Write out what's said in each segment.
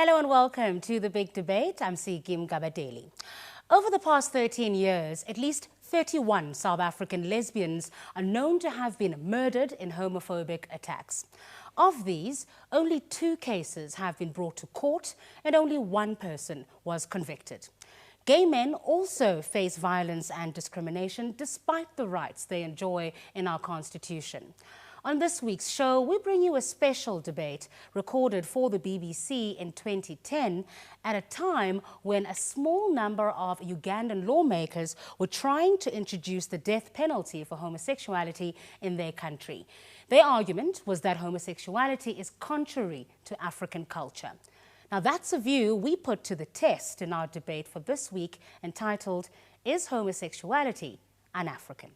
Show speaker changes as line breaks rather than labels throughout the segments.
Hello and welcome to The Big Debate. I'm Sikim Gabadeli. Over the past 13 years, at least 31 South African lesbians are known to have been murdered in homophobic attacks. Of these, only 2 cases have been brought to court and only 1 person was convicted. Gay men also face violence and discrimination despite the rights they enjoy in our Constitution. On this week's show, we bring you a special debate recorded for the BBC in 2010 at a time when a small number of Ugandan lawmakers were trying to introduce the death penalty for homosexuality in their country. Their argument was that homosexuality is contrary to African culture. Now, that's a view we put to the test in our debate for this week, entitled, "Is Homosexuality Un-African?"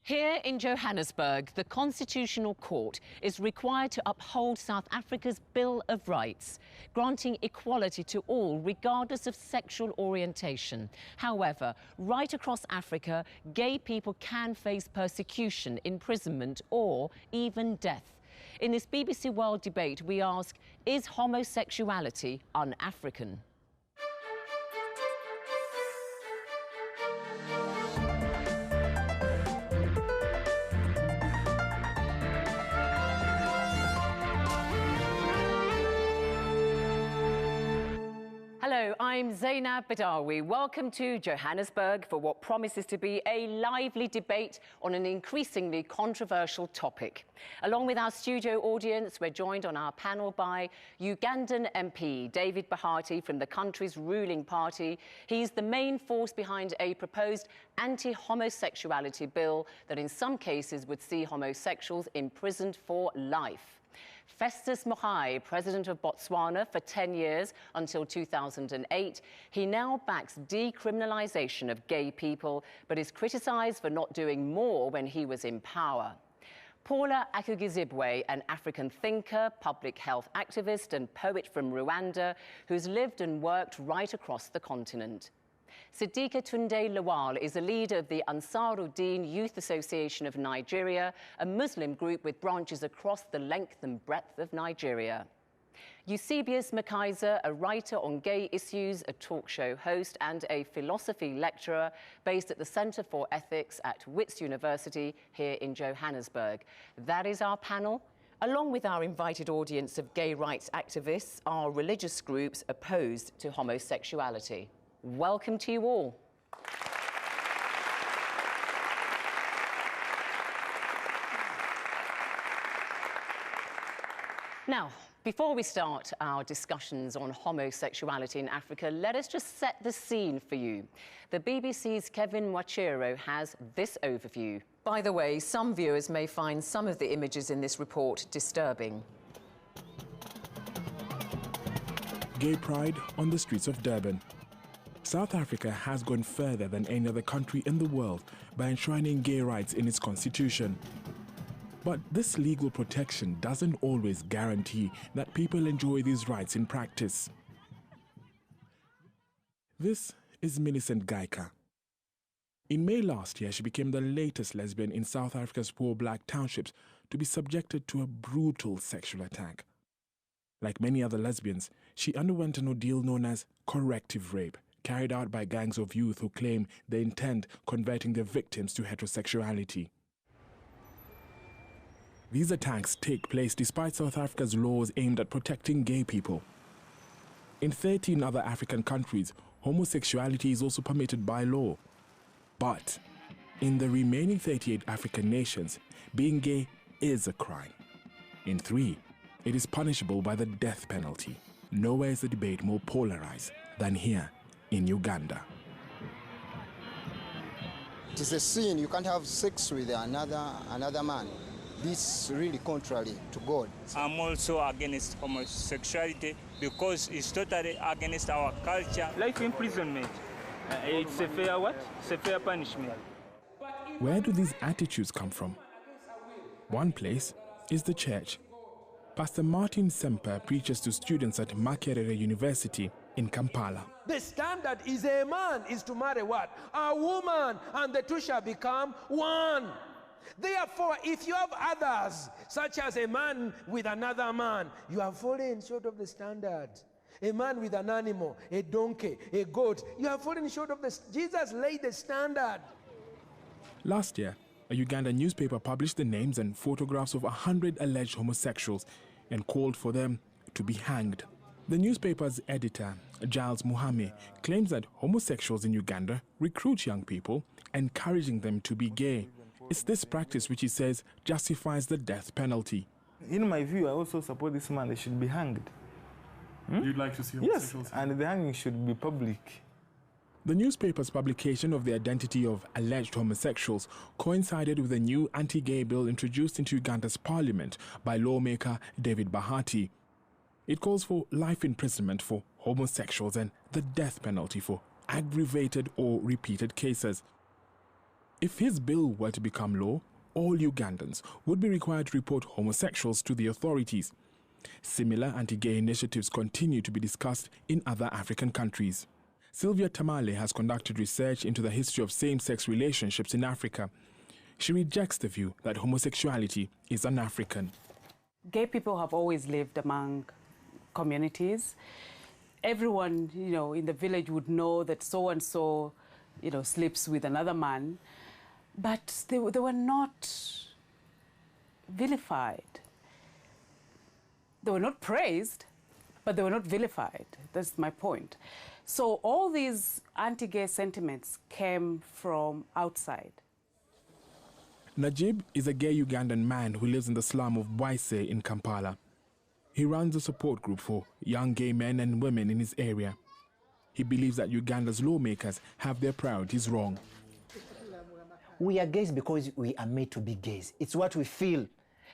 Here in Johannesburg, the Constitutional Court is required to uphold South Africa's Bill of Rights, granting equality to all regardless of sexual orientation. However, right across Africa, gay people can face persecution, imprisonment, or even death. In this BBC World Debate, we ask, is homosexuality un-African? Hello, I'm Zainab Badawi. Welcome to Johannesburg for what promises to be a lively debate on an increasingly controversial topic. Along with our studio audience, we're joined on our panel by Ugandan MP David Bahati from the country's ruling party. He's the main force behind a proposed anti-homosexuality bill that in some cases would see homosexuals imprisoned for life. Festus Mogae, president of Botswana for 10 years until 2008. He now backs decriminalisation of gay people, but is criticised for not doing more when he was in power. Paula Akugizibwe, an African thinker, public health activist and poet from Rwanda, who's lived and worked right across the continent. Siddiqa Tunde Lawal is a leader of the Ansaruddin Youth Association of Nigeria, a Muslim group with branches across the length and breadth of Nigeria. Eusebius McKaiser, a writer on gay issues, a talk show host and a philosophy lecturer based at the Centre for Ethics at Wits University here in Johannesburg. That is our panel. Along with our invited audience of gay rights activists are religious groups opposed to homosexuality. Welcome to you all. Now, before we start our discussions on homosexuality in Africa, let us just set the scene for you. The BBC's Kevin Wachiro has this overview. By the way, some viewers may find some of the images in this report disturbing.
Gay pride on the streets of Durban. South Africa has gone further than any other country in the world by enshrining gay rights in its constitution. But this legal protection doesn't always guarantee that people enjoy these rights in practice. This is Millicent Gaika. In May last year, she became the latest lesbian in South Africa's poor black townships to be subjected to a brutal sexual attack. Like many other lesbians, she underwent an ordeal known as corrective rape, carried out by gangs of youth who claim they intend converting their victims to heterosexuality. These attacks take place despite South Africa's laws aimed at protecting gay people. In 13 other African countries, homosexuality is also permitted by law. But in the remaining 38 African nations, being gay is a crime. In 3, it is punishable by the death penalty. Nowhere is the debate more polarized than here in Uganda.
It is a sin. You can't have sex with another man. This is really contrary to God.
I'm also against homosexuality because it's totally against our culture.
Life imprisonment. It's a fair what? It's a fair punishment.
Where do these attitudes come from? One place is the church. Pastor Martin Semper preaches to students at Makerere University in Kampala.
The standard is a man is to marry what? A woman, and the two shall become one. Therefore, if you have others, such as a man with another man, you are falling short of the standard. A man with an animal, a donkey, a goat. You have fallen short of this. Jesus laid the standard.
Last year, a Ugandan newspaper published the names and photographs of 100 alleged homosexuals and called for them to be hanged. The newspaper's editor, Giles Muhame, claims that homosexuals in Uganda recruit young people, encouraging them to be gay. It's this practice which he says justifies the death penalty.
In my view, I also support this man. They should be hanged.
You'd like to see homosexuals?
Yes, and the hanging should be public.
The newspaper's publication of the identity of alleged homosexuals coincided with a new anti-gay bill introduced into Uganda's parliament by lawmaker David Bahati. It calls for life imprisonment for homosexuals and the death penalty for aggravated or repeated cases. If his bill were to become law, all Ugandans would be required to report homosexuals to the authorities. Similar anti-gay initiatives continue to be discussed in other African countries. Sylvia Tamale has conducted research into the history of same-sex relationships in Africa. She rejects the view that homosexuality is un-African.
Gay people have always lived among communities. Everyone, in the village would know that so-and-so, sleeps with another man, but they were not vilified. They were not praised, but they were not vilified. That's my point. So all these anti-gay sentiments came from outside.
Najib is a gay Ugandan man who lives in the slum of Bwaise in Kampala. He runs a support group for young gay men and women in his area. He believes that Uganda's lawmakers have their priorities wrong.
We are gays because we are made to be gays. It's what we feel.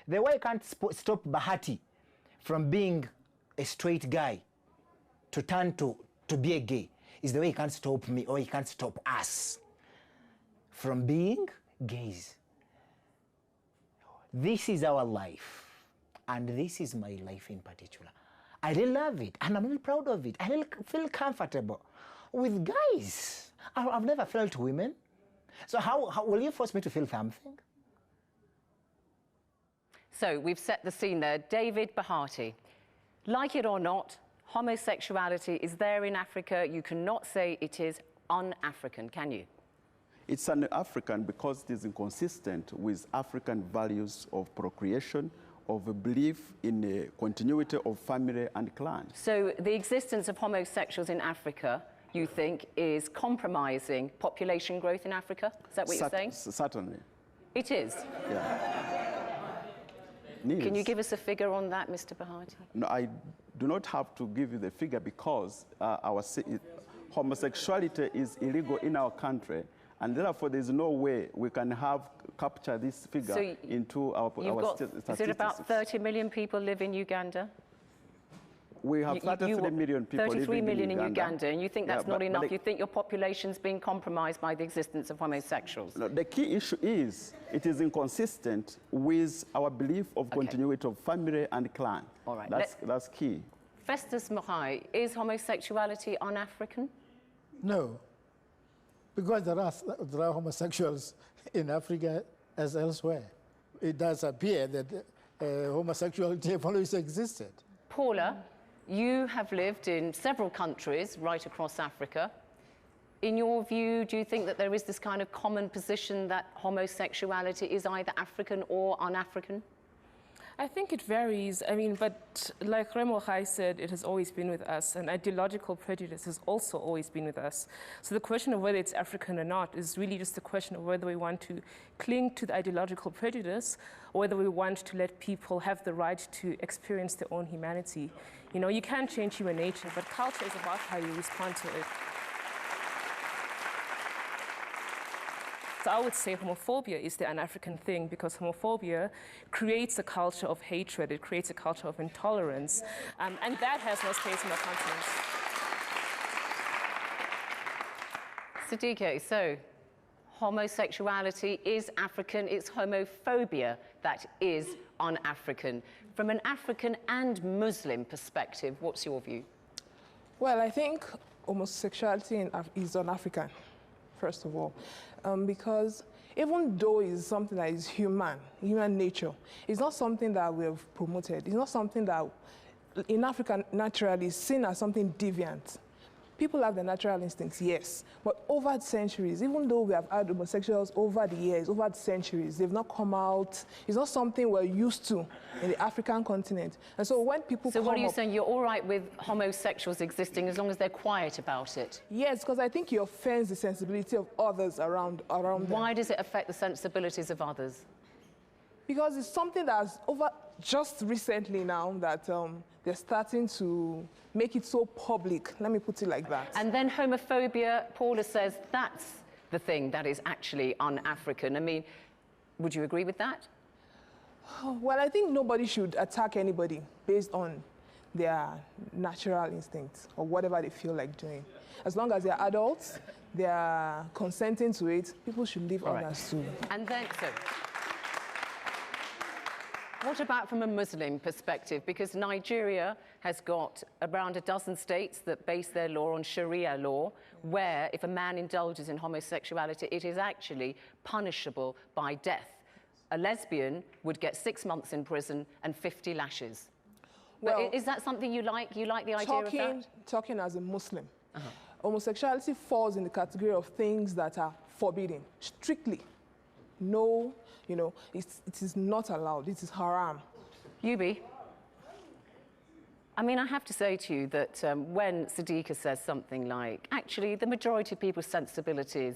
The way I can't stop Bahati from being a straight guy to turn to be a gay is the way he can't stop me, or he can't stop us from being gays. This is our life. And this is my life in particular. I really love it, and I'm really proud of it. I really feel comfortable with guys. I've never felt women. So how will you force me to feel something?
So we've set the scene there. David Bahati, like it or not, homosexuality is there in Africa. You cannot say it is un-African, can you?
It's un-African because it is inconsistent with African values of procreation, of a belief in a continuity of family and clan. So
the existence of homosexuals in Africa, you think, is compromising population growth in Africa? Is that what you're saying?
Certainly.
It is?
Yeah.
Can you give us a figure on that, Mr. Bahati?
No, I do not have to give you the figure because homosexuality is illegal in our country, and therefore there's no way we can capture this figure into our statistics.
Is it about 30 million people live in Uganda?
We have 33 million people living in Uganda.
33 million in Uganda, and you think that's not enough? You think your population's being compromised by the existence of homosexuals?
No, the key issue is it is inconsistent with our belief of continuity of family and clan.
All right.
That's key.
Festus Mahai, is homosexuality un-African?
No, because there are homosexuals in Africa as elsewhere. It does appear that homosexuality have always existed.
Paula, you have lived in several countries right across Africa. In your view, do you think that there is this kind of common position that homosexuality is either African or un-African?
I think it varies. I mean, but like Remo Hai said, it has always been with us, and ideological prejudice has also always been with us. So the question of whether it's African or not is really just a question of whether we want to cling to the ideological prejudice or whether we want to let people have the right to experience their own humanity. You know, you can't change human nature, but culture is about how you respond to it. So I would say homophobia is the un-African thing, because homophobia creates a culture of hatred, it creates a culture of intolerance, and that has no space in our continent.
Siddique, so homosexuality is African, it's homophobia that is un-African. From an African and Muslim perspective, what's your view?
Well, I think homosexuality is un-African, first of all. Because even though it's something that is human nature, it's not something that we have promoted. It's not something that, in Africa naturally is seen as something deviant. People have the natural instincts, yes, but over the centuries, even though we have had homosexuals over the years, over the centuries, they've not come out. It's not something we're used to in the African continent. And so when people
So what are you saying? You're all right with homosexuals existing as long as they're quiet about it?
Yes, because I think it offends the sensibility of others around them.
Why does it affect the sensibilities of others?
Because it's something that's over just recently now that they're starting to make it so public. Let me put it like that.
And then homophobia, Paula says that's the thing that is actually un-African. I mean, would you agree with that?
Well, I think nobody should attack anybody based on their natural instincts or whatever they feel like doing. As long as they're adults, they're consenting to it, people should leave others too.
And then, so, what about from a Muslim perspective? Because Nigeria has got around a dozen states that base their law on Sharia law, where if a man indulges in homosexuality, it is actually punishable by death. A lesbian would get 6 months in prison and 50 lashes.
Well,
but is that something you like? You like the idea of that?
Talking as a Muslim, homosexuality falls in the category of things that are forbidden, strictly. No, you know, it is not allowed. It is haram.
Yubi, I mean, I have to say to you that when Sadiqa says something like, actually, the majority of people's sensibilities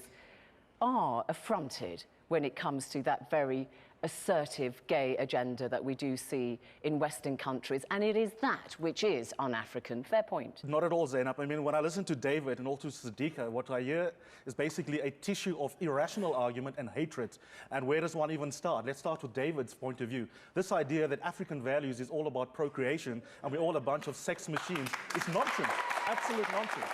are affronted when it comes to that very assertive gay agenda that we do see in Western countries, and it is that which is un-African. Fair point.
Not at all, Zainab. I mean, when I listen to David and also Sadiqa, what I hear is basically a tissue of irrational argument and hatred. And where does one even start? Let's start with David's point of view. This idea that African values is all about procreation and we're all a bunch of sex machines is nonsense. Absolute nonsense.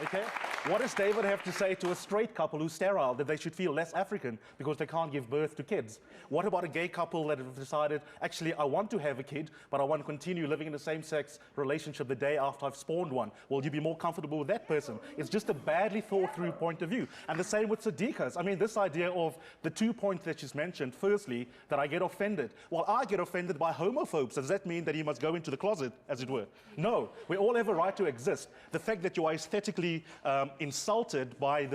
Okay? What does David have to say to a straight couple who's sterile, that they should feel less African because they can't give birth to kids? What about a gay couple that have decided, actually, I want to have a kid, but I want to continue living in the same-sex relationship the day after I've spawned one? Will you be more comfortable with that person? It's just a badly thought-through point of view. And the same with Sadiqa's. I mean, this idea of the 2 points that she's mentioned, firstly, that I get offended. Well, I get offended by homophobes. Does that mean that he must go into the closet, as it were? No. We all have a right to exist. The fact that you are aesthetically insulted by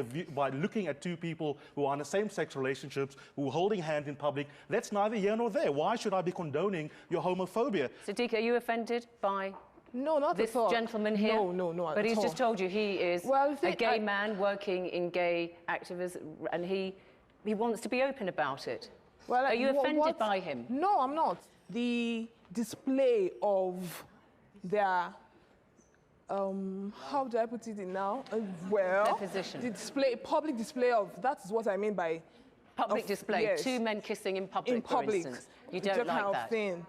looking at two people who are in the same-sex relationships, who are holding hands in public, that's neither here nor there. Why should I be condoning your homophobia?
Sadiqa, are you offended by
this
gentleman here?
No,
but he's just told you he is a gay man working in gay activism, and he wants to be open about it.
Well,
are you offended by him?
No, I'm not. The display of their how do I put it in now? Well,
their position.
The public display of, that's what I mean by
public display. Yes. Two men kissing in public, for instance. You don't like that?
Thing.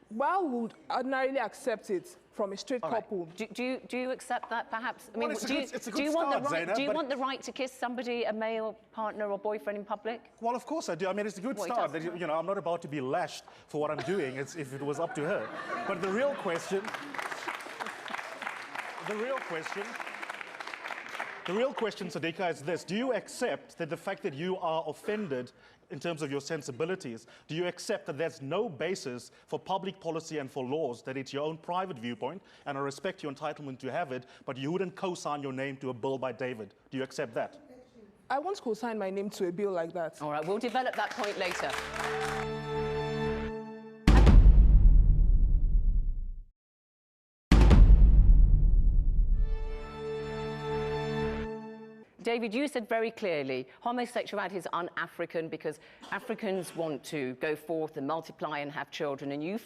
Well, would ordinarily accept it from a straight couple.
Do you accept that, perhaps? I mean,
well,
do you want the right to kiss somebody, a male partner or boyfriend in public?
Well, of course I do. I mean, it's a good start. That, you know, I'm not about to be lashed for what I'm doing if it was up to her. But the real question... The real question, Sadiqa, is this. Do you accept that the fact that you are offended in terms of your sensibilities, do you accept that there's no basis for public policy and for laws, that it's your own private viewpoint, and I respect your entitlement to have it, but you wouldn't co-sign your name to a bill by David? Do you accept that?
I won't co-sign my name to a bill like that.
All right, we'll develop that point later. David, you said very clearly homosexuality is un-African because Africans want to go forth and multiply and have children, and you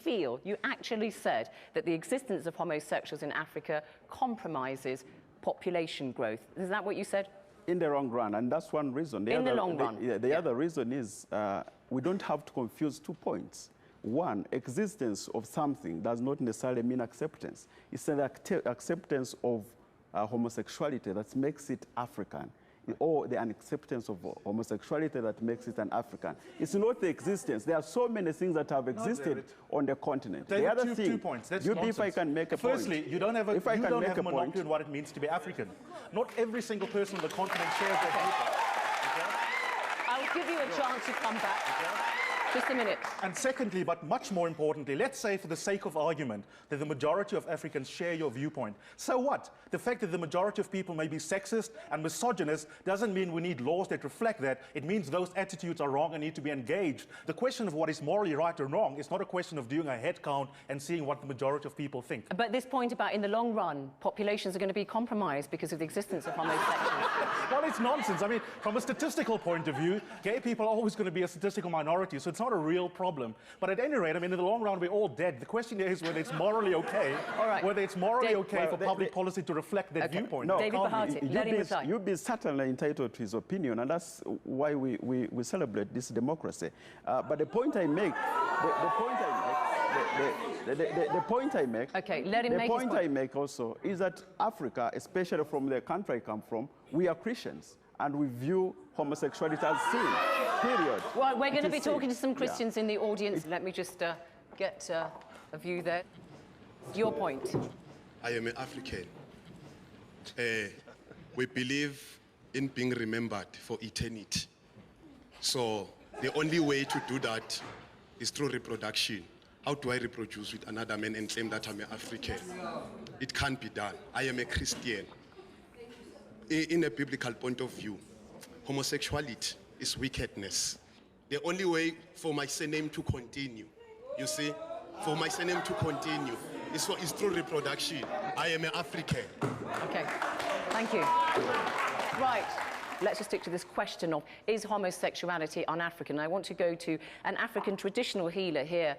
actually said that the existence of homosexuals in Africa compromises population growth. Is that what you said?
In the long run, and that's one reason. The other reason is we don't have to confuse 2 points. One, existence of something does not necessarily mean acceptance. It's an acceptance of homosexuality that makes it African, or the unacceptance of homosexuality that makes it an African. It's not the existence. There are so many things that have existed on the continent.
David,
the other thing,
2 points. That's
if I can make a point.
Firstly, you don't have a monopoly on what it means to be African. Not every single person on the continent shares that viewpoint.
Okay? I'll give you a chance to come back.
Okay?
Just a minute.
And secondly, but much more importantly, let's say for the sake of argument that the majority of Africans share your viewpoint. So what? The fact that the majority of people may be sexist and misogynist doesn't mean we need laws that reflect that. It means those attitudes are wrong and need to be engaged. The question of what is morally right or wrong is not a question of doing a head count and seeing what the majority of people think.
But this point about in the long run, populations are going to be compromised because of the existence of homosexuals.
Well, it's nonsense. I mean, from a statistical point of view, gay people are always going to be a statistical minority, so it's not a real problem. But at any rate, I mean, in the long run, we're all dead. The question is whether it's morally okay,
all right.
whether it's morally okay for public policy to reflect that viewpoint.
No,
David Bahati, let him reply.
You'll be certainly entitled to his opinion, and that's why we celebrate this democracy. But the point I make, the point I make,
okay, let him
the
make
point
his point.
I make also is that Africa, especially from the country I come from, we are Christians. And we view homosexuality as sin, period.
Well, we're going to be talking to some Christians in the audience. Let me just get a view there. Your point.
I am an African. We believe in being remembered for eternity. So the only way to do that is through reproduction. How do I reproduce with another man and claim that I'm an African? It can't be done. I am a Christian. In a biblical point of view, homosexuality is wickedness. The only way for my surname to continue, you see, for my surname to continue is through reproduction. I am an African.
Okay, thank you. Right, let's just stick to this question of, is homosexuality un-African? I want to go to an African traditional healer here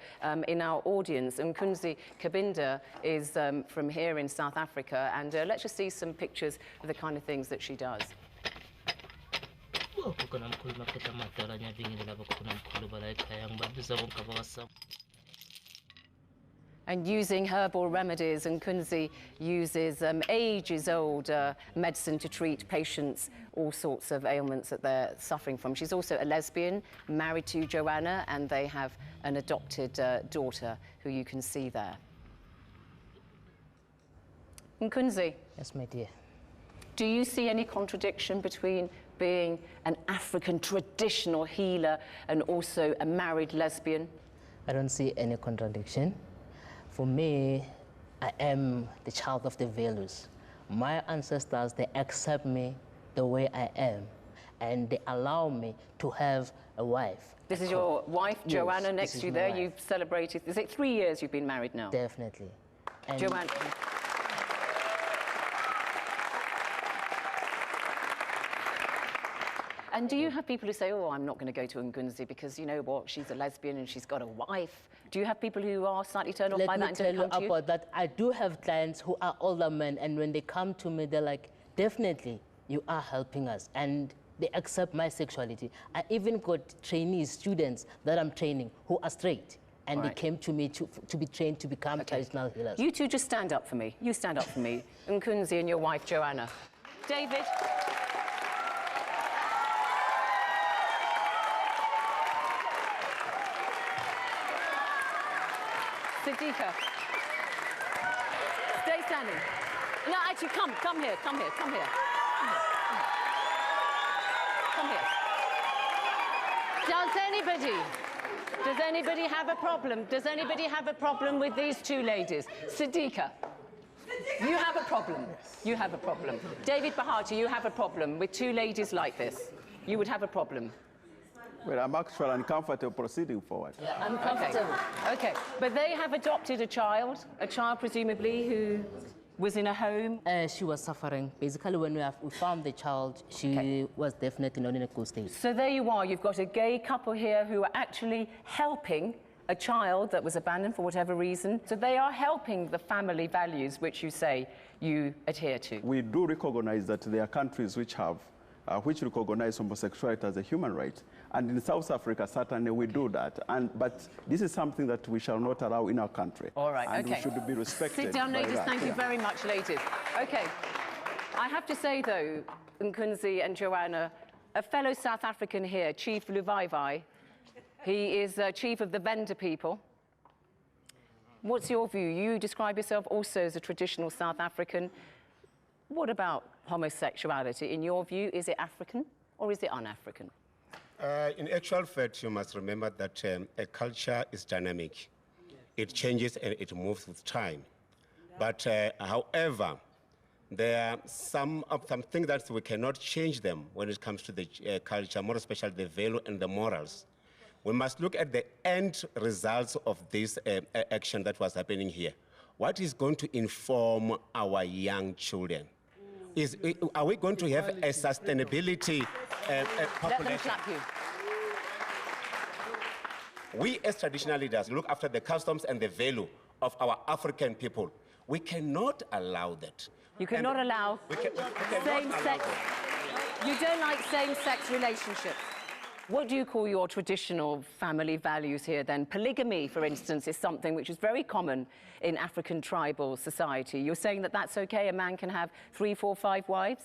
in our audience. Mkunzi Kabinda is from here in South Africa, and let's just see some pictures of the kind of things that she does. And using herbal remedies, and Mkunzi uses ages-old medicine to treat patients all sorts of ailments that they're suffering from. She's also a lesbian, married to Joanna, and they have an adopted daughter who you can see there. Mkunzi.
Yes, my dear.
Do you see any contradiction between being an African traditional healer and also a married lesbian?
I don't see any contradiction. For me, I am the child of the values. My ancestors, they accept me the way I am, and they allow me to have a wife.
This is your wife, Joanna,
yes,
next to you there.
Wife.
You've celebrated, is it 3 years you've been married now?
Definitely. And
Joanna. And do you have people who say, oh, I'm not going to go to Mkunzi because, you know what, she's a lesbian and she's got a wife? Do you have people who are slightly turned off by that and don't come to you?
Let me tell you about that. I do have clients who are older men, and when they come to me, they're like, definitely, you are helping us. And they accept my sexuality. I even got trainees, students that I'm training who are straight. And they came to me to be trained to become traditional healers.
You two just stand up for me. You stand up for me. Mkunzi and your wife, Joanna. David. Siddiqa. Stay standing. No, actually, come here. Come here. Does anybody have a problem? Does anybody have a problem with these two ladies? Siddiqa, you have a problem. You have a problem. David Bahati, you have a problem with two ladies like this. You would have a problem.
Well, I'm actually uncomfortable proceeding forward.
Yeah, uncomfortable. Okay, but they have adopted a child presumably who was in a home.
She was suffering. Basically, when we found the child, she was definitely not in a good state.
So there you are. You've got a gay couple here who are actually helping a child that was abandoned for whatever reason. So they are helping the family values which you say you adhere to.
We do recognize that there are countries which have which recognize homosexuality as a human right. And in South Africa, certainly we do that. But this is something that we shall not allow in our country.
All right,
and we should be respected.
Sit down, ladies.
That.
Thank you very much, ladies. Okay. I have to say, though, Mkunzi and Joanna, a fellow South African here, Chief Luvaivai, he is chief of the Venda people. What's your view? You describe yourself also as a traditional South African. What about homosexuality? In your view, is it African or is it un-African?
In actual fact, you must remember that a culture is dynamic. It changes and it moves with time. But however, there are some things that we cannot change them when it comes to the culture, more especially the value and the morals. We must look at the end results of this action that was happening here. What is going to inform our young children? Are we going to have a sustainability population?
Let them clap you.
We as traditional leaders look after the customs and the value of our African people. We cannot allow that.
You cannot allow same-sex. You don't like same-sex relationships. What do you call your traditional family values here then? Polygamy, for instance, is something which is very common in African tribal society. You're saying that that's okay? A man can have 3, 4, 5 wives?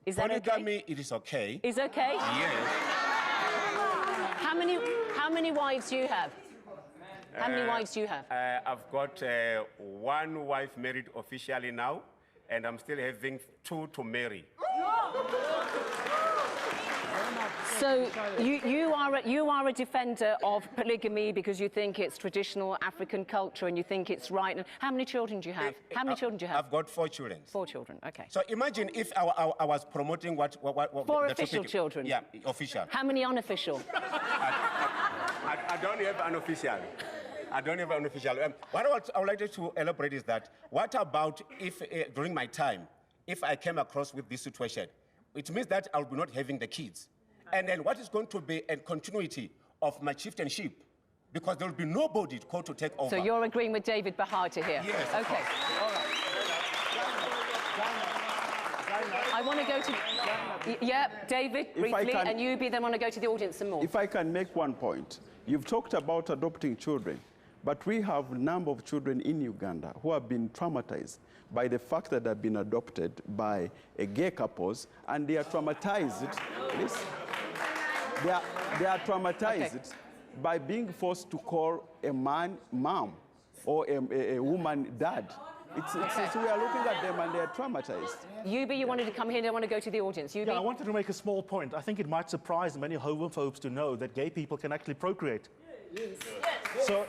Is that okay?
Polygamy, it is okay.
Is okay?
Yes.
How many wives do you have? How many wives do you have?
I've got 1 wife married officially now, and I'm still having 2 to marry.
So you are a defender of polygamy because you think it's traditional African culture and you think it's right. And how many children do you have? How many children do you have?
I've got 4 children.
4 children, okay.
So imagine if I was promoting what
4 official children?
Yeah, official.
How many unofficial?
I don't have unofficial. I don't have unofficial. What I would like to elaborate is that, what about if, during my time, if I came across with this situation, it means that I'll be not having the kids. And then what is going to be a continuity of my chieftainship? Because there will be nobody called to take over.
So you're agreeing with David Bahati here?
Yes.
Okay. All right. I want to go to... Yeah, David, briefly, and you then want to go to the audience some more.
If I can make one point. You've talked about adopting children, but we have a number of children in Uganda who have been traumatized by the fact that they've been adopted by gay couples, and they are traumatized. They are traumatized by being forced to call a man mom or a woman dad. We are looking at them and they are traumatized.
You wanted to come here and I want to go to the audience.
Yeah, I wanted to make a small point. I think it might surprise many homophobes to know that gay people can actually procreate. Yes. So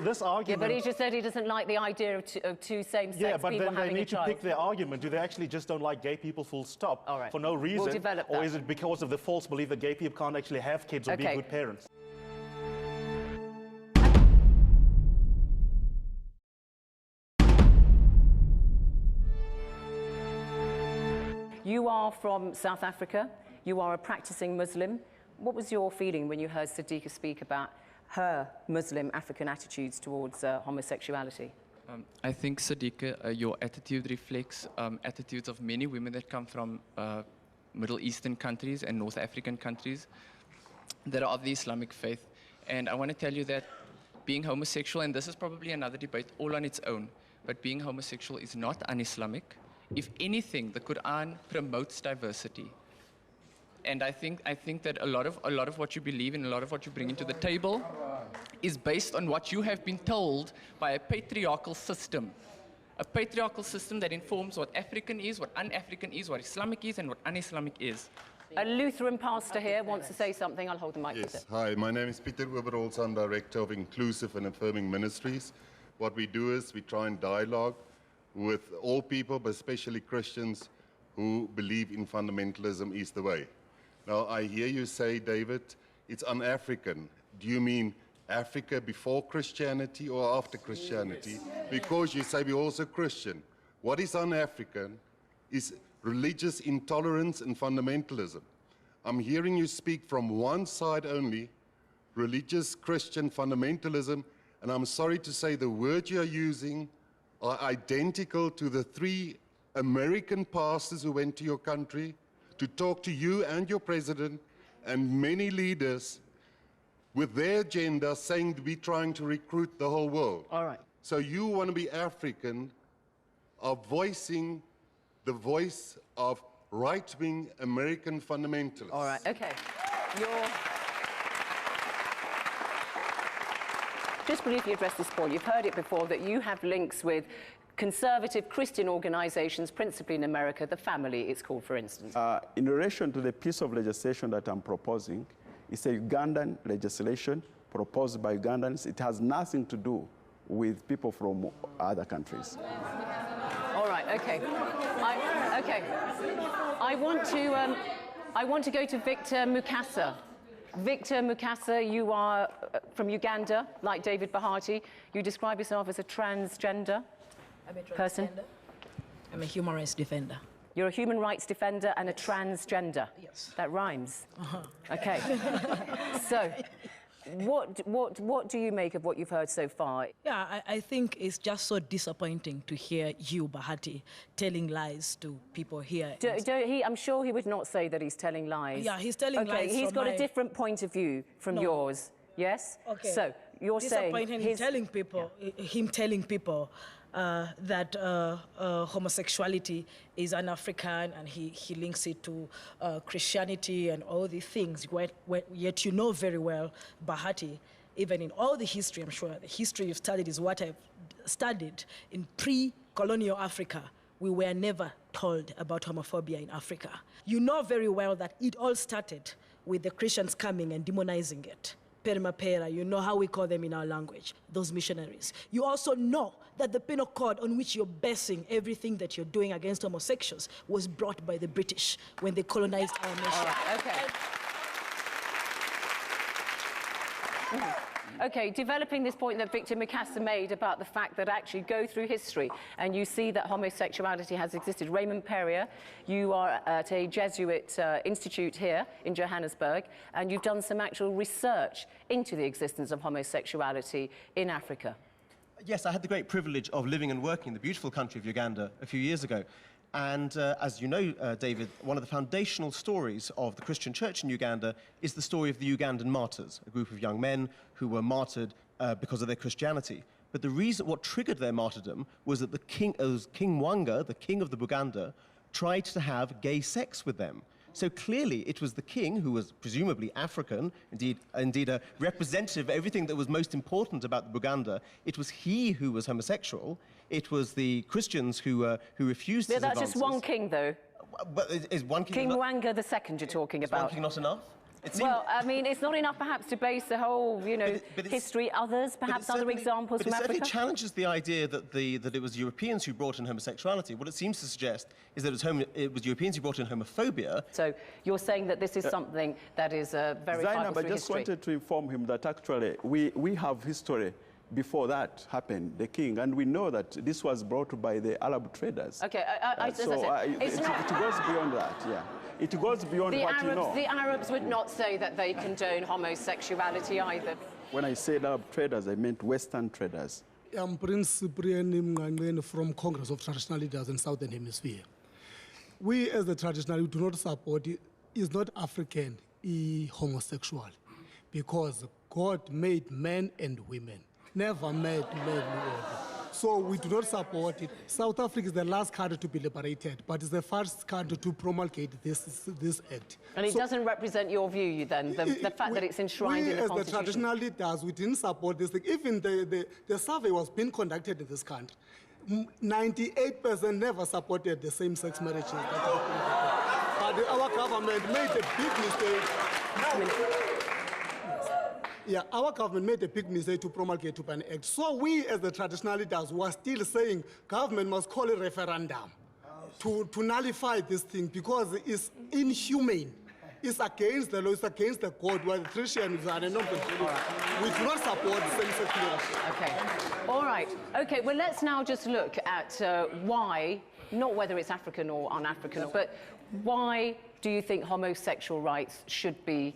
this argument...
Yeah, but he just said he doesn't like the idea of 2 same-sex people having a child.
Yeah, but then they need to pick their argument. Do they actually just don't like gay people full stop?
All right.
For no reason?
We'll develop that.
Or is it because of the false belief that gay people can't actually have kids or be good parents?
You are from South Africa. You are a practicing Muslim. What was your feeling when you heard Sadiqa speak about her Muslim African attitudes towards homosexuality?
I think, Sadiqa, your attitude reflects attitudes of many women that come from Middle Eastern countries and North African countries that are of the Islamic faith. And I want to tell you that being homosexual, and this is probably another debate all on its own, but being homosexual is not un-Islamic. If anything, the Quran promotes diversity. And I think that a lot of what you believe in, a lot of what you bring into the table is based on what you have been told by a patriarchal system. A patriarchal system that informs what African is, what un-African is, what Islamic is, and what un-Islamic is.
A Lutheran pastor here wants to say something. I'll hold the mic.
Yes. Hi, my name is Peter Oberholz. I'm Director of Inclusive and Affirming Ministries. What we do is we try and dialogue with all people, but especially Christians who believe in fundamentalism is the way. Now, I hear you say, David, it's un-African. Do you mean Africa before Christianity or after Christianity? Because you say we're also Christian. What is un-African is religious intolerance and fundamentalism. I'm hearing you speak from one side only, religious Christian fundamentalism, and I'm sorry to say the words you are using are identical to the 3 American pastors who went to your country to talk to you and your president and many leaders with their agenda saying to be trying to recruit the whole world.
All right.
So you want to be African of voicing the voice of right-wing American fundamentalists.
All right, okay. Just briefly address this point. You've heard it before that you have links with conservative Christian organizations, principally in America, the Family, it's called, for instance.
In relation to the piece of legislation that I'm proposing, It's a Ugandan legislation proposed by Ugandans. It has nothing to do with people from other countries.
All right, okay. I want to go to Victor Mukasa. Victor Mukasa, you are from Uganda, like David Bahati. You describe yourself as a transgender person?
I'm a human rights defender.
You're a human rights defender and a transgender? Yes. That rhymes. Okay. So, what do you make of what you've heard so far?
Yeah, I think it's just so disappointing to hear you, Bahati, telling lies to people here.
I'm sure he would not say that he's telling lies.
Yeah, he's telling lies.
Okay, he's got a different point of view from yours, yes?
Okay.
So, you're saying...
Him telling people that homosexuality is un-African, and he links it to Christianity and all these things, yet you know very well, Bahati, even in all the history, I'm sure the history you've studied is what I've studied, in pre-colonial Africa, we were never told about homophobia in Africa. You know very well that it all started with the Christians coming and demonizing it. Perma pera, you know how we call them in our language, those missionaries. You also know that the penal code on which you're basing everything that you're doing against homosexuals was brought by the British when they colonized our nation.
All right, okay. Okay, developing this point that Victor Mukasa made about the fact that actually go through history and you see that homosexuality has existed. Raymond Perrier, you are at a Jesuit institute here in Johannesburg, and you've done some actual research into the existence of homosexuality in Africa.
Yes, I had the great privilege of living and working in the beautiful country of Uganda a few years ago. And as you know, David, one of the foundational stories of the Christian church in Uganda is the story of the Ugandan martyrs, a group of young men who were martyred because of their Christianity. But the reason, what triggered their martyrdom was that King Mwanga, the king of the Buganda, tried to have gay sex with them. So clearly it was the king, who was presumably African, indeed a representative of everything that was most important about the Buganda. It was he who was homosexual. It was the Christians who refused his advances.
That's just one king, though.
But is one king
King Mwanga II you're talking about.
Is one king not enough?
Well, I mean, it's not enough perhaps to base the whole, you know, history, others, perhaps other examples from Africa.
But it certainly challenges the idea that it was Europeans who brought in homosexuality. What it seems to suggest is that it was Europeans who brought in homophobia.
So you're saying that this is something that is verifiable through history.
I just wanted to inform him that actually we have history before that happened, the king, and we know that this was brought by the Arab traders.
Okay,
it goes beyond that, yeah. It goes beyond what you know.
The Arabs would not say that they condone homosexuality either.
When I said Arab traders, I meant Western traders.
I'm Prince Cyprian Mngangeni from Congress of Traditional Leaders in Southern Hemisphere. We as the traditional, we do not support, is not African, homosexual, because God made men and women, never made men and women. So we do not support it. South Africa is the last country to be liberated, but it's the first country to promulgate this act.
And it doesn't represent your view, then, the fact that it's enshrined in the Constitution?
We, as the traditional leaders, we didn't support this thing. Even the survey was being conducted in this country. 98% never supported the same-sex marriages. But our government made a big mistake. Yeah, our government made a big mistake to promulgate to ban act. So we, as the traditional leaders, were still saying government must call a referendum to nullify this thing because it's inhumane. It's against the law, it's against the code, where the Christians are not we do not support same-sex marriage.
Okay. All right. Okay, well, let's now just look at why, not whether it's African or un-African, but why do you think homosexual rights should be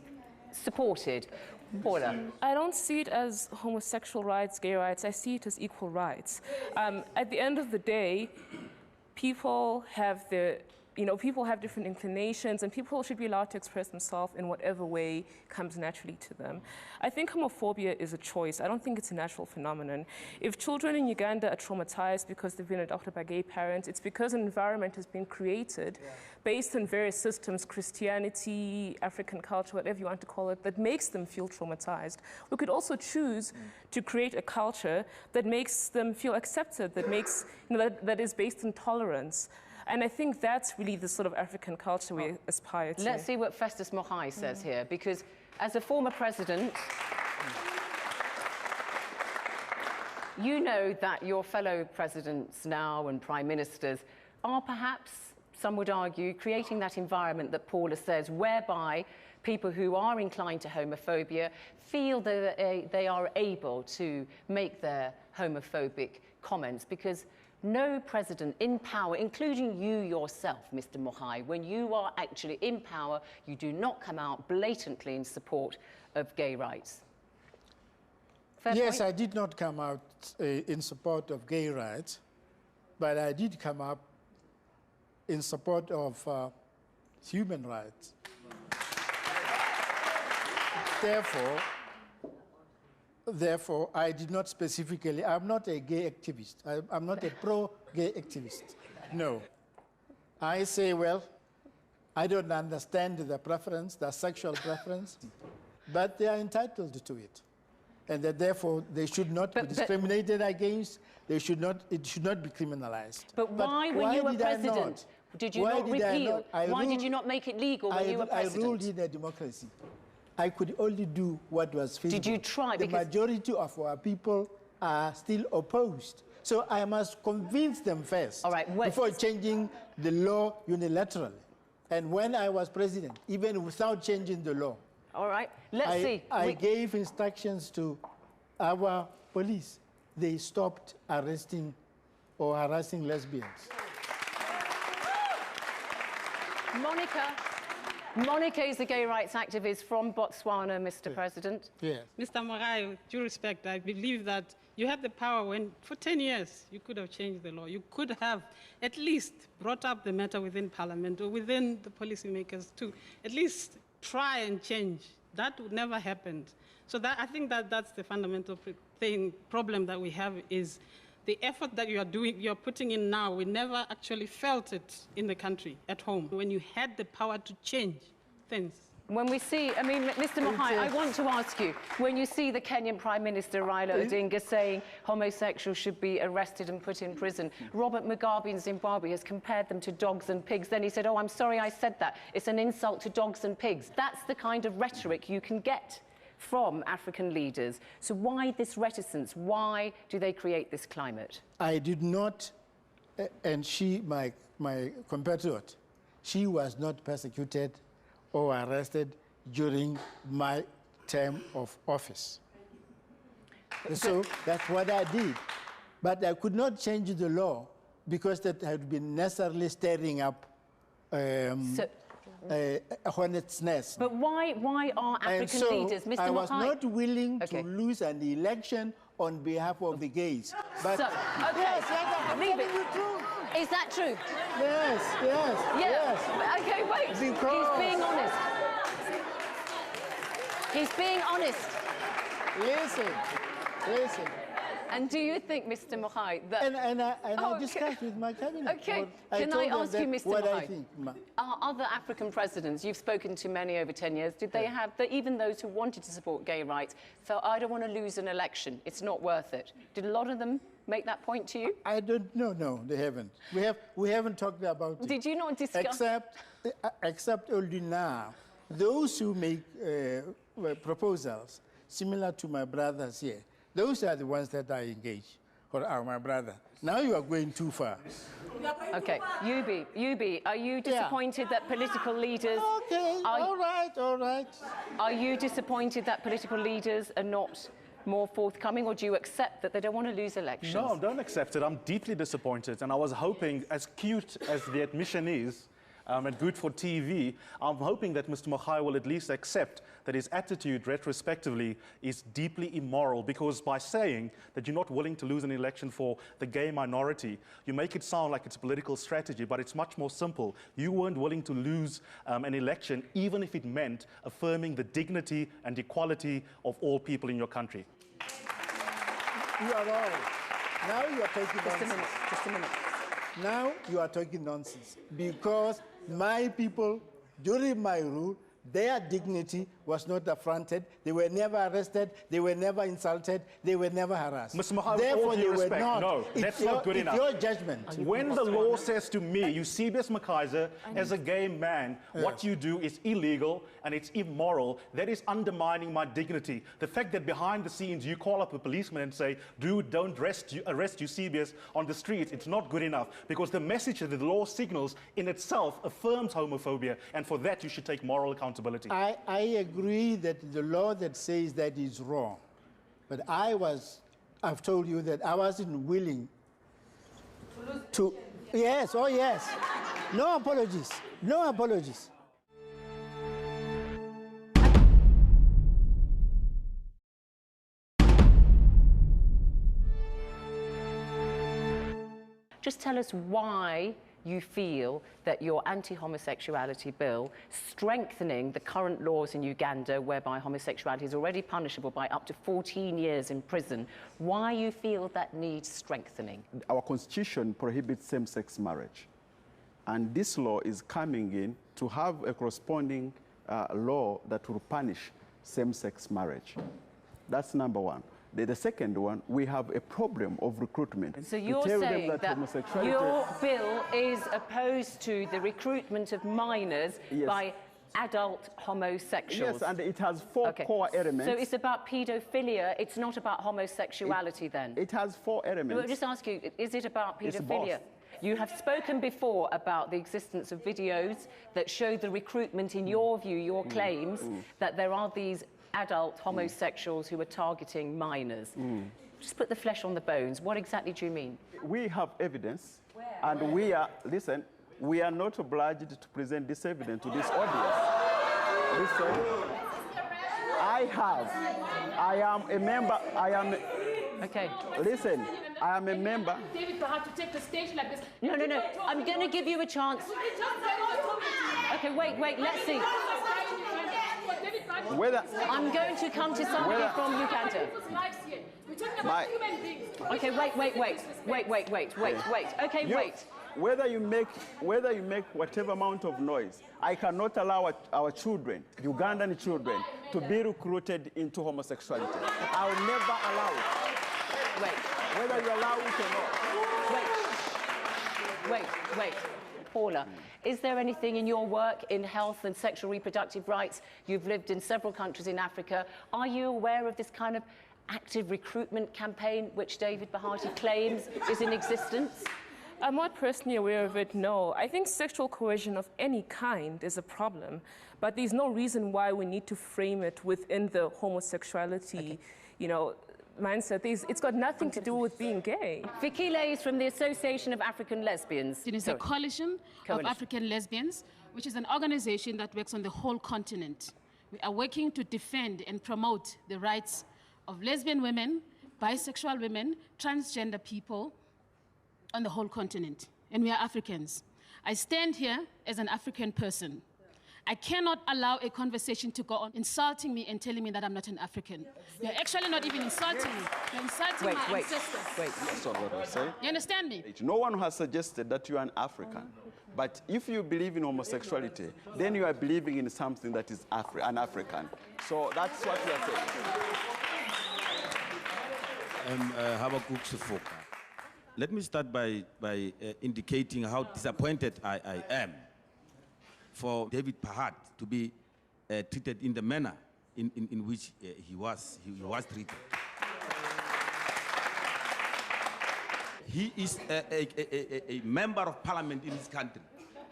supported? Paula.
I don't see it as homosexual rights, gay rights. I see it as equal rights. At the end of the day, people have people have different inclinations, and people should be allowed to express themselves in whatever way comes naturally to them. I think homophobia is a choice. I don't think it's a natural phenomenon. If children in Uganda are traumatized because they've been adopted by gay parents, it's because an environment has been created based on various systems, Christianity, African culture, whatever you want to call it, that makes them feel traumatized. We could also choose to create a culture that makes them feel accepted, that makes, that is based on tolerance. And I think that's really the sort of African culture we aspire to.
Let's see what Festus Mogai says here, because as a former president, you know that your fellow presidents now and prime ministers are perhaps, some would argue, creating that environment that Paula says, whereby people who are inclined to homophobia feel that they are able to make their homophobic comments, because no president in power, including you yourself, Mr. Mogai, when you are actually in power, you do not come out blatantly in support of gay rights. Fair
yes,
point?
I did not come out in support of gay rights, but I did come up in support of human rights. Therefore, I did not specifically, I'm not a gay activist. I'm not a pro-gay activist. No. I say, well, I don't understand the preference, the sexual preference, but they are entitled to it. And that therefore they should not be discriminated against, it should not be criminalized.
But why, when you were president, did you not repeal? Why did you not make it legal when you were president?
I ruled in a democracy. I could only do what was feasible.
Did you try?
The majority of our people are still opposed. So I must convince them first before changing the law unilaterally. And when I was president, even without changing the law,
all right, let's see.
I gave instructions to our police. They stopped arresting or harassing lesbians.
Monica is a gay rights activist from Botswana, Mr. President.
Yes.
Mr. Mogai, with due respect, I believe that you had the power when, for 10 years, you could have changed the law. You could have at least brought up the matter within Parliament or within the policymakers to at least try and change. That would never happen. So that, I think that that's the fundamental problem that we have is the effort that you're putting in now, we never actually felt it in the country, at home, when you had the power to change things.
When we see, I mean, Mr. Mogai, I want to ask you, when you see the Kenyan Prime Minister Raila Odinga saying homosexuals should be arrested and put in prison, Robert Mugabe in Zimbabwe has compared them to dogs and pigs. Then he said, oh, I'm sorry I said that. It's an insult to dogs and pigs. That's the kind of rhetoric you can get from African leaders. So why this reticence? Why do they create this climate?
I did not, and she, my compatriot, she was not persecuted or arrested during my term of office. So that's what I did. But I could not change the law because that had been necessarily stirring up a hornet's nest.
But why are African leaders, Mr.
I was
Mogai,
not willing to lose an election on behalf of the gays. But
so,
yes,
leave it. Is that true?
Yes.
Okay, wait.
Because
he's being honest. He's being honest.
Listen.
And do you think, Mr. Mogai, that...
And I discussed with my cabinet.
Okay, can I ask you, Mr.
what
Mogai,
I think,
are other African presidents, you've spoken to many over 10 years, did they have, even those who wanted to support gay rights, felt, I don't want to lose an election, it's not worth it? Did a lot of them make that point to you?
I don't know, no, they haven't. We haven't talked about it.
Did you not discuss...
Except only now, those who make proposals similar to my brothers here, those are the ones that I engage, or are my brother. Now you are going too far.
Okay, Yubi, are you disappointed that political leaders...
Okay, all right.
Are you disappointed that political leaders are not more forthcoming, or do you accept that they don't want to lose elections?
No, I don't accept it. I'm deeply disappointed, and I was hoping, as cute as the admission is, and good for TV, I'm hoping that Mr. Mogai will at least accept that his attitude retrospectively is deeply immoral, because by saying that you're not willing to lose an election for the gay minority, you make it sound like it's a political strategy, but it's much more simple. You weren't willing to lose an election, even if it meant affirming the dignity and equality of all people in your country.
You are wrong. Now you are taking nonsense.
Just a minute.
Now you are talking nonsense, because my people, during my rule, their dignity was not affronted, they were never arrested, they were never insulted, they were never harassed.
Mr. Mahal,
Therefore,
with all due
they were
respect,
not.
no, that's not good enough.
It's your judgment.
When the law says to me, Eusebius McKaiser, as a gay man, what you do is illegal and it's immoral, that is undermining my dignity. The fact that behind the scenes you call up a policeman and say, dude, don't arrest Eusebius on the streets, it's not good enough, because the message that the law signals in itself affirms homophobia, and for that you should take moral accountability.
I agree that the law that says that is wrong, but I've told you that I wasn't willing to, yes, oh yes, no apologies, no apologies.
Just tell us why you feel that your anti-homosexuality bill, strengthening the current laws in Uganda whereby homosexuality is already punishable by up to 14 years in prison, why you feel that needs strengthening.
Our constitution prohibits same-sex marriage. And this law is coming in to have a corresponding law that will punish same-sex marriage. That's number one. The second one, we have a problem of recruitment.
So you're saying that your bill is opposed to the recruitment of minors by adult homosexuals?
Yes, and it has four core elements.
So it's about paedophilia, it's not about homosexuality then?
It has four elements.
I'll just ask you, is it about paedophilia?
It's both.
You have spoken before about the existence of videos that show the recruitment, in your view, your claims, that there are these adult homosexuals who are targeting minors. Just put the flesh on the bones. What exactly do you mean?
We have evidence, and we are, listen, we are not obliged to present this evidence to this audience. Listen, I am a member,
okay.
Listen, I am a member.
David, perhaps to take the stage like this.
No, I'm going to give you a chance. Okay, wait, let's see. I'm going to come to somebody from Uganda. Okay, wait. Okay, wait.
Whether you make whatever amount of noise, I cannot allow our children, Ugandan children, to be recruited into homosexuality. I will never allow it.
Wait.
Whether you allow it or not.
Wait. Paula, is there anything in your work in health and sexual reproductive rights? You've lived in several countries in Africa. Are you aware of this kind of active recruitment campaign which David Bahati claims is in existence?
I'm not personally aware of it, no. I think sexual coercion of any kind is a problem, but there's no reason why we need to frame it within the homosexuality, mindset. It's got nothing to do with being gay.
Fikile is from the Association of African Lesbians.
It is a coalition of African lesbians, which is an organization that works on the whole continent. We are working to defend and promote the rights of lesbian women, bisexual women, transgender people on the whole continent. And we are Africans. I stand here as an African person. I cannot allow a conversation to go on insulting me and telling me that I'm not an African. You're actually not even insulting me. You're insulting my ancestors.
That's not what I say.
You understand me?
No one has suggested that you are an African. But if you believe in homosexuality, then you are believing in something that is an African. So that's what we are saying.
Let me start by indicating how disappointed I am for David Pahat to be treated in the manner in which he was treated. He is a member of parliament in his country.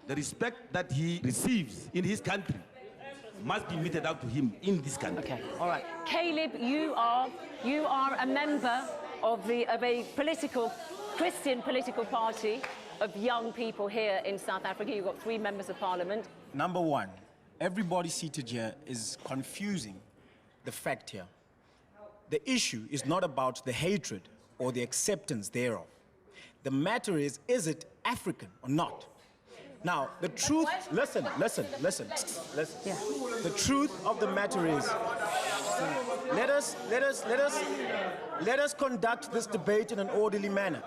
The respect that he receives in his country must be meted out to him in this country.
Okay, all right. Caleb, you are a member of a Christian political party of young people here in South Africa. You've got 3 members of parliament.
Number one, everybody seated here is confusing the fact here. The issue is not about the hatred or the acceptance thereof. The matter is it African or not? Now, the truth, listen. Yeah. The truth of the matter is, let us conduct this debate in an orderly manner.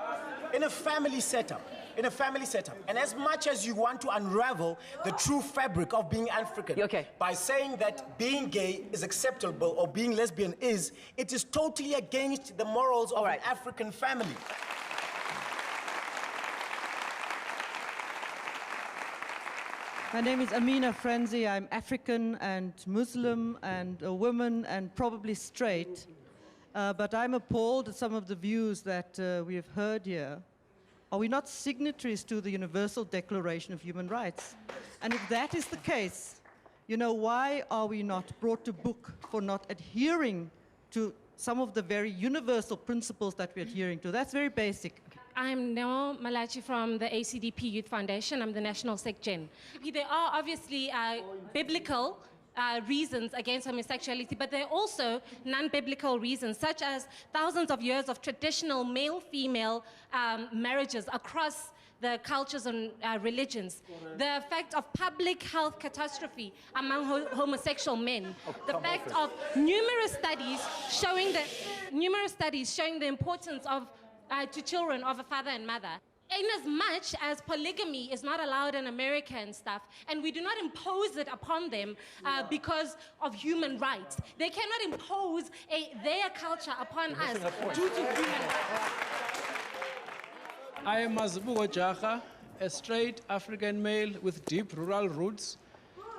In a family setup, in a family setup. And as much as you want to unravel the true fabric of being African by saying that being gay is acceptable or being lesbian is, it is totally against the morals of an African family.
My name is Amina Frenzy. I'm African and Muslim and a woman and probably straight. But I'm appalled at some of the views that we have heard here. Are we not signatories to the Universal Declaration of Human Rights? And if that is the case, you know, why are we not brought to book for not adhering to some of the very universal principles that we're adhering to? That's very basic.
I'm Nemo Malachi from the ACDP Youth Foundation. I'm the National Secgen. There are obviously biblical reasons against homosexuality, but there are also non-biblical reasons, such as thousands of years of traditional male-female marriages across the cultures and religions, the effect of public health catastrophe among homosexual men, the fact of numerous studies showing the importance of to children of a father and mother. In as much as polygamy is not allowed in America and stuff, and we do not impose it upon them because of human rights, they cannot impose their culture upon us due to human rights.
I am Mazibuko Jaha, a straight African male with deep rural roots.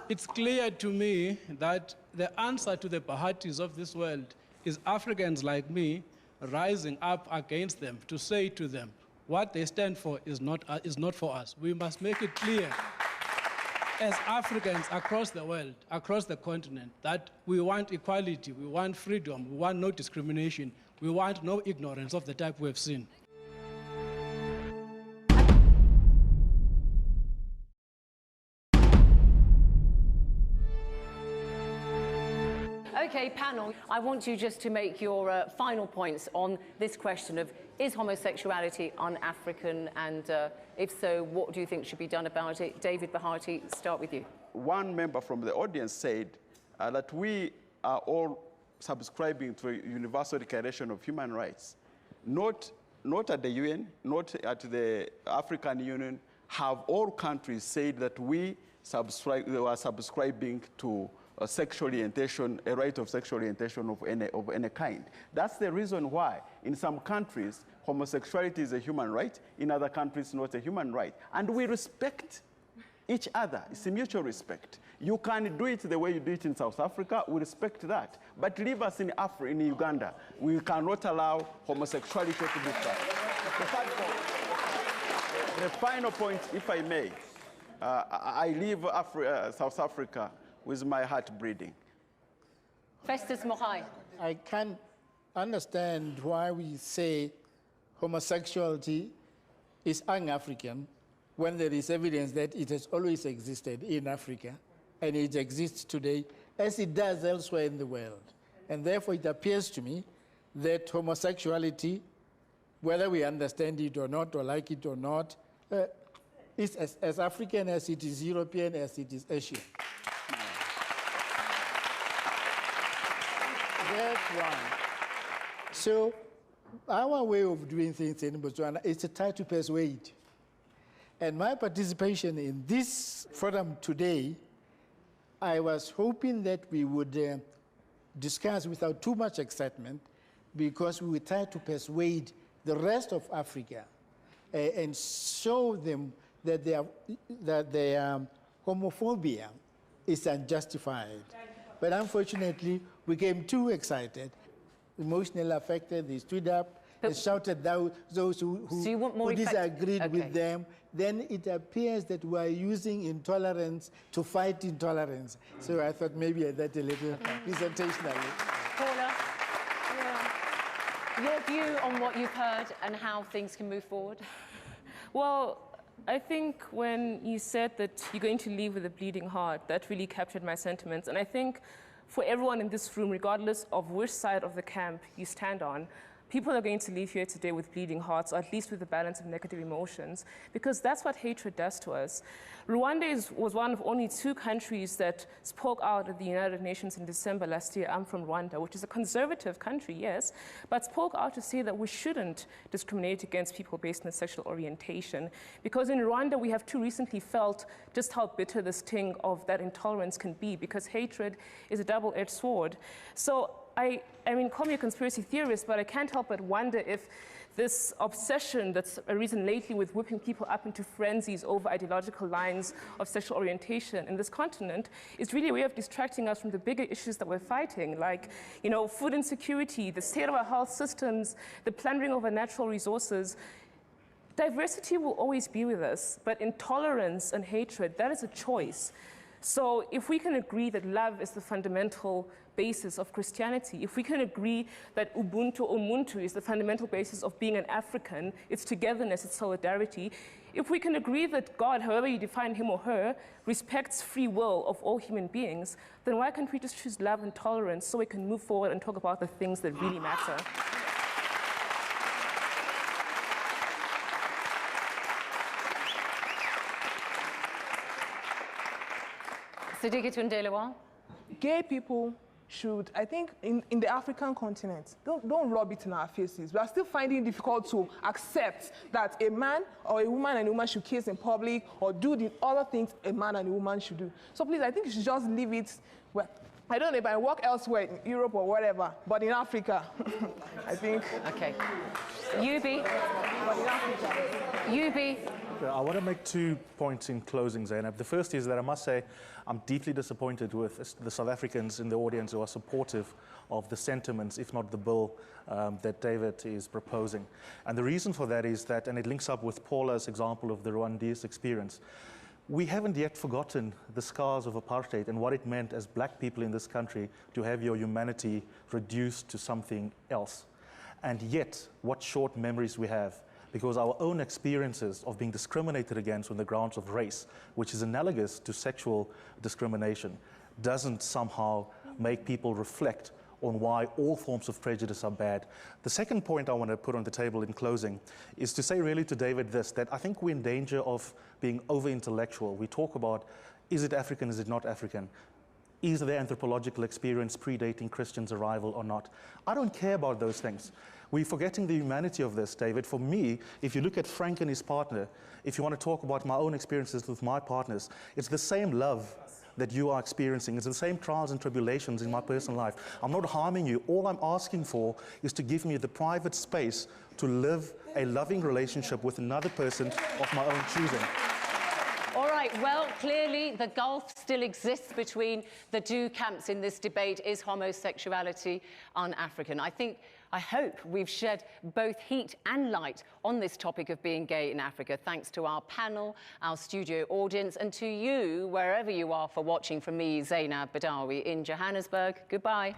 It's clear to me that the answer to the Bahatis of this world is Africans like me rising up against them to say to them, what they stand for is not for us. We must make it clear as Africans across the world, across the continent, that we want equality, we want freedom, we want no discrimination, we want no ignorance of the type we have seen.
Okay, panel, I want you just to make your final points on this question of, is homosexuality un-African, and if so, what do you think should be done about it? David Bahati, start with you.
One member from the audience said that we are all subscribing to a universal declaration of human rights. Not at the UN, not at the African Union, have all countries said that we are subscribing to a sexual orientation, a right of sexual orientation of any kind. That's the reason why in some countries homosexuality is a human right, in other countries not a human right. And we respect each other. It's a mutual respect. You can do it the way you do it in South Africa, we respect that. But leave us in Uganda, we cannot allow homosexuality to be done. The final point, if I may, I leave South Africa with my heart bleeding.
Festus Mogai.
I can't understand why we say homosexuality is un-African when there is evidence that it has always existed in Africa and it exists today as it does elsewhere in the world. And therefore it appears to me that homosexuality, whether we understand it or not, or like it or not, is as African as it is European, as it is Asian. That's one. So our way of doing things in Botswana is to try to persuade. And my participation in this forum today, I was hoping that we would discuss without too much excitement, because we would try to persuade the rest of Africa and show them that their homophobia is unjustified. But unfortunately, we became too excited, emotionally affected. They stood up, they shouted down those who disagreed with them. Then it appears that we are using intolerance to fight intolerance. So I thought maybe that a little presentationally.
Paula, your view on what you've heard and how things can move forward?
Well, I think when you said that you're going to leave with a bleeding heart, that really captured my sentiments. And I think for everyone in this room, regardless of which side of the camp you stand on, people are going to leave here today with bleeding hearts, or at least with a balance of negative emotions, because that's what hatred does to us. Rwanda was one of only 2 countries that spoke out at the United Nations in December last year. I'm from Rwanda, which is a conservative country, yes, but spoke out to say that we shouldn't discriminate against people based on sexual orientation. Because in Rwanda, we have too recently felt just how bitter the sting of that intolerance can be, because hatred is a double-edged sword. So I mean, call me a conspiracy theorist, but I can't help but wonder if this obsession that's arisen lately with whipping people up into frenzies over ideological lines of sexual orientation in this continent is really a way of distracting us from the bigger issues that we're fighting, like, you know, food insecurity, the state of our health systems, the plundering of our natural resources. Diversity will always be with us, but intolerance and hatred, that is a choice. So if we can agree that love is the fundamental basis of Christianity, if we can agree that Ubuntu is the fundamental basis of being an African, it's togetherness, it's solidarity, if we can agree that God, however you define him or her, respects free will of all human beings, then why can't we just choose love and tolerance so we can move forward and talk about the things that really matter?
Gay people should, I think, in the African continent, don't rub it in our faces. We are still finding it difficult to accept that a man or a woman and a woman should kiss in public or do the other things a man and a woman should do. So please, I think you should just leave it where, I don't know if I work elsewhere in Europe or whatever, but in Africa, I think.
Okay. Yubi.
But in Africa.
Yubi.
I want to make 2 points in closing, Zainab. The first is that I must say I'm deeply disappointed with the South Africans in the audience who are supportive of the sentiments, if not the bill, that David is proposing. And the reason for that is that, and it links up with Paula's example of the Rwandese experience, we haven't yet forgotten the scars of apartheid and what it meant as black people in this country to have your humanity reduced to something else. And yet, what short memories we have, because our own experiences of being discriminated against on the grounds of race, which is analogous to sexual discrimination, doesn't somehow make people reflect on why all forms of prejudice are bad. The second point I want to put on the table in closing is to say really to David this, that I think we're in danger of being over-intellectual. We talk about, is it African, is it not African? Is the anthropological experience predating Christians' arrival or not? I don't care about those things. We're forgetting the humanity of this, David. For me, if you look at Frank and his partner, if you want to talk about my own experiences with my partners, it's the same love that you are experiencing. It's the same trials and tribulations in my personal life. I'm not harming you. All I'm asking for is to give me the private space to live a loving relationship with another person of my own choosing.
All right, well, clearly the gulf still exists between the 2 camps in this debate. Is homosexuality un-African? I hope we've shed both heat and light on this topic of being gay in Africa, thanks to our panel, our studio audience, and to you, wherever you are, for watching. From me, Zainab Badawi in Johannesburg. Goodbye.